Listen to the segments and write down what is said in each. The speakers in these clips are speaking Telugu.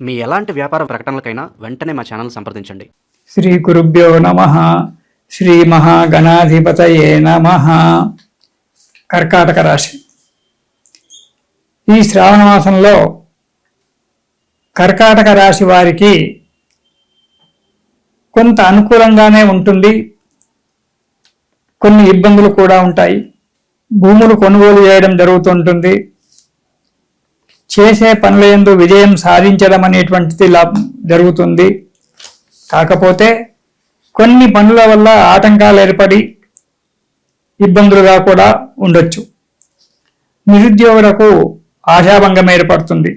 మీ ఎలాంటి వ్యాపార ప్రకటనలకైనా వెంటనే మా ఛానల్ సంప్రదించండి. శ్రీ గురుభ్యో నమః. శ్రీ మహాగణాధిపతయే నమః. కర్కాటక రాశి. ఈ శ్రావణ మాసంలో కర్కాటక రాశి వారికి కొంత అనుకూలంగానే ఉంటుంది, కొన్ని ఇబ్బందులు కూడా ఉంటాయి. భూములు కొనుగోలు చేయడం జరుగుతుంటుంది. చేసే పనుల యందు విజయం సాధించడం అనేటువంటిది జరుగుతుంది. కాకపోతే కొన్ని పనుల వల్ల ఆటంకాలు ఏర్పడి ఇబ్బందులుగా కూడా ఉండొచ్చు. నిరుద్యోగులకు ఆశాభంగం ఏర్పడుతుంది.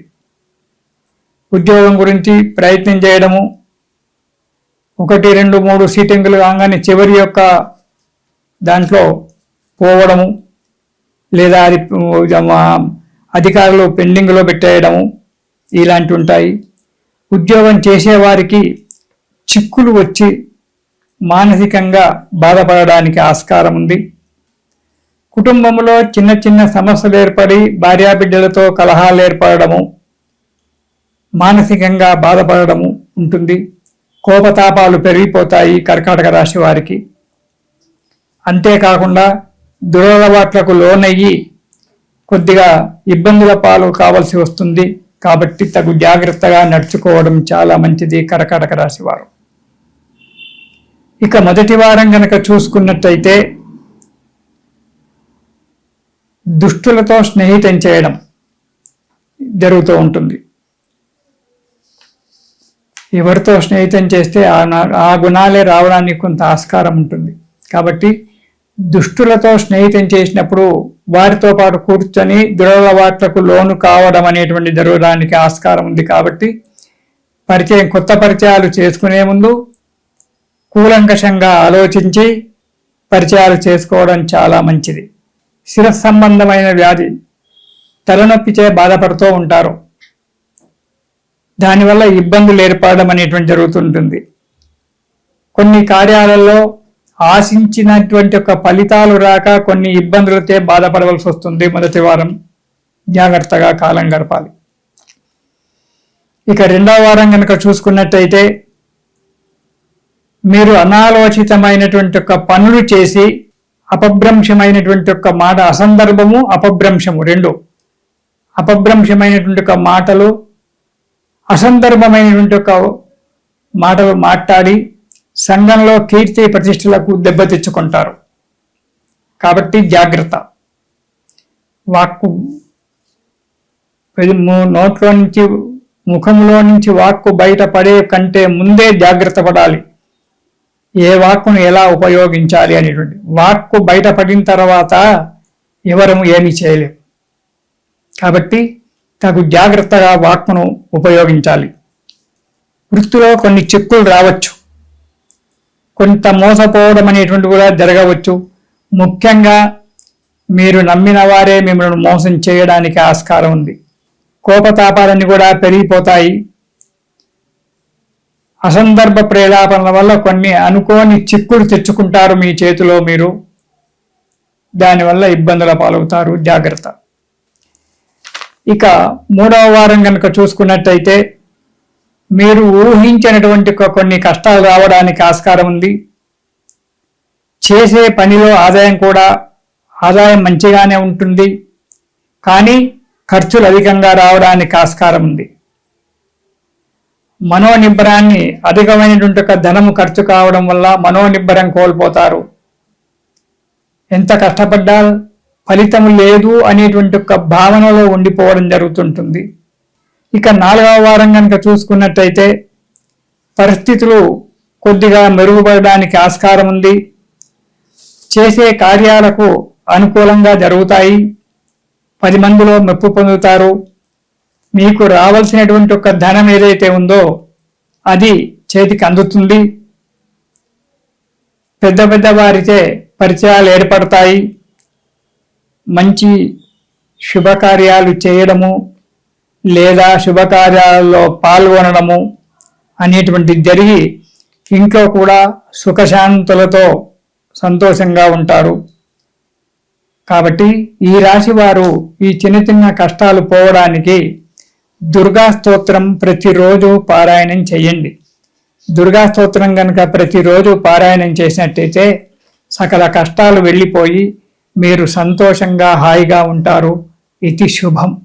ఉద్యోగం గురించి ప్రయత్నం చేయడము, 1, 2, 3 సీటింగులు కాగానే చివరి యొక్క దాంట్లో పోవడము, లేదా అది అధికారులు పెండింగ్లో పెట్టేయడము ఇలాంటివి ఉంటాయి. ఉద్యోగం చేసేవారికి చిక్కులు వచ్చి మానసికంగా బాధపడడానికి ఆస్కారం ఉంది. కుటుంబంలో చిన్న చిన్న సమస్యలు ఏర్పడి భార్యాబిడ్డలతో కలహాలు ఏర్పడము, మానసికంగా బాధపడము ఉంటుంది. కోపతాపాలు పెరిగిపోతాయి కర్కాటక రాశి వారికి. అంతేకాకుండా దురలవాట్లకు లోనయ్యి కొద్దిగా ఇబ్బందుల పాలు కావాల్సి వస్తుంది. కాబట్టి తగు జాగ్రత్తగా నడుచుకోవడం చాలా మంచిది కర్కాటక రాశి వారు. ఇక మొదటి వారం గనక చూసుకున్నట్టయితే దుష్టులతో స్నేహితం చేయడం జరుగుతూ ఉంటుంది. ఎవరితో స్నేహితం చేస్తే ఆ గుణాలే రావడానికి కొంత ఆస్కారం ఉంటుంది. కాబట్టి దుష్టులతో స్నేహితం చేసినప్పుడు వారితో పాటు కూర్చొని దురలవాట్లకు లోను కావడం అనేటువంటి జరగడానికి ఆస్కారం ఉంది. కాబట్టి కొత్త పరిచయాలు చేసుకునే ముందు కూలంకషంగా ఆలోచించి పరిచయాలు చేసుకోవడం చాలా మంచిది. శిరస్సు సంబంధమైన వ్యాధి, తలనొప్పిచే బాధపడుతూ ఉంటారు. దానివల్ల ఇబ్బందులు ఏర్పడడం అనేటువంటి జరుగుతుంటుంది. కొన్ని కార్యాలలో ఆశించినటువంటి ఒక ఫలితాలు రాక కొన్ని ఇబ్బందులతో బాధపడవలసి వస్తుంది. మొదటి వారం జాగ్రత్తగా కాలం గడపాలి. ఇక రెండవ వారం కనుక చూసుకున్నట్టయితే మీరు అనాలోచితమైనటువంటి ఒక పనులు చేసి అపభ్రంశమైనటువంటి ఒక మాట, అసందర్భము అపభ్రంశము రెండు, అపభ్రంశమైనటువంటి ఒక మాటలు, అసందర్భమైనటువంటి ఒక మాటలు మాట్లాడి సంఘంలో కీర్తి ప్రతిష్టలకు దెబ్బతెచ్చుకుంటారు. కాబట్టి జాగ్రత్త. వాక్కు నోట్లో నుంచి ముఖంలో నుంచి వాక్కు బయట పడే కంటే ముందే జాగ్రత్త పడాలి. ఏ వాక్కును ఎలా ఉపయోగించాలి అనేటువంటి. వాక్కు బయటపడిన తర్వాత ఎవరము ఏమీ చేయలేము. కాబట్టి తగు జాగ్రత్తగా వాక్కును ఉపయోగించాలి. వృత్తిలో కొన్ని చిక్కులు రావచ్చు, కొంత మోసపోవడం అనేటువంటి కూడా జరగవచ్చు. ముఖ్యంగా మీరు నమ్మిన వారే మిమ్మల్ని మోసం చేయడానికి ఆస్కారం ఉంది. కోపతాపాలన్నీ కూడా పెరిగిపోతాయి. అసందర్భ ప్రేలాపనల వల్ల కొన్ని అనుకోని చిక్కులు తెచ్చుకుంటారు మీ చేతిలో మీరు. దానివల్ల ఇబ్బందుల పాలవుతారు. జాగ్రత్త. ఇక మూడవ వారం కనుక చూసుకున్నట్టయితే మీరు ఊహించినటువంటి కొన్ని కష్టాలు రావడానికి ఆస్కారం ఉంది. చేసే పనిలో ఆదాయం మంచిగానే ఉంటుంది, కానీ ఖర్చులు అధికంగా రావడానికి ఆస్కారం ఉంది. మనోనిబ్బరాన్ని, అధికమైనటువంటి ధనము ఖర్చు కావడం వల్ల మనోనిబ్బరం కోల్పోతారు. ఎంత కష్టపడ్డా ఫలితం లేదు అనేటువంటి ఒక భావనలో ఉండిపోవడం జరుగుతుంటుంది. ఇక 4వ వారం కనుక చూసుకున్నట్టయితే పరిస్థితులు కొద్దిగా మెరుగుపడడానికి ఆస్కారం ఉంది. చేసే కార్యాలకు అనుకూలంగా జరుగుతాయి. 10 మందిలో మెప్పు పొందుతారు. మీకు రావాల్సినటువంటి ఒక ధనం ఏదైతే ఉందో అది చేతికి అందుతుంది. పెద్ద వారితో పరిచయాలు ఏర్పడతాయి. మంచి శుభకార్యాలు చేయడము లేదా శుభకార్యాలలో పాల్గొనడము అనేటువంటి జరిగి ఇంట్లో కూడా సుఖశాంతులతో సంతోషంగా ఉంటారు. కాబట్టి ఈ రాశి వారు ఈ చిన్న చిన్న కష్టాలు పోవడానికి దుర్గా స్తోత్రం ప్రతిరోజు పారాయణం చేయండి. దుర్గా స్తోత్రం కనుక ప్రతిరోజు పారాయణం చేసినట్టయితే సకల కష్టాలు వెళ్ళిపోయి మీరు సంతోషంగా హాయిగా ఉంటారు. ఇది శుభం.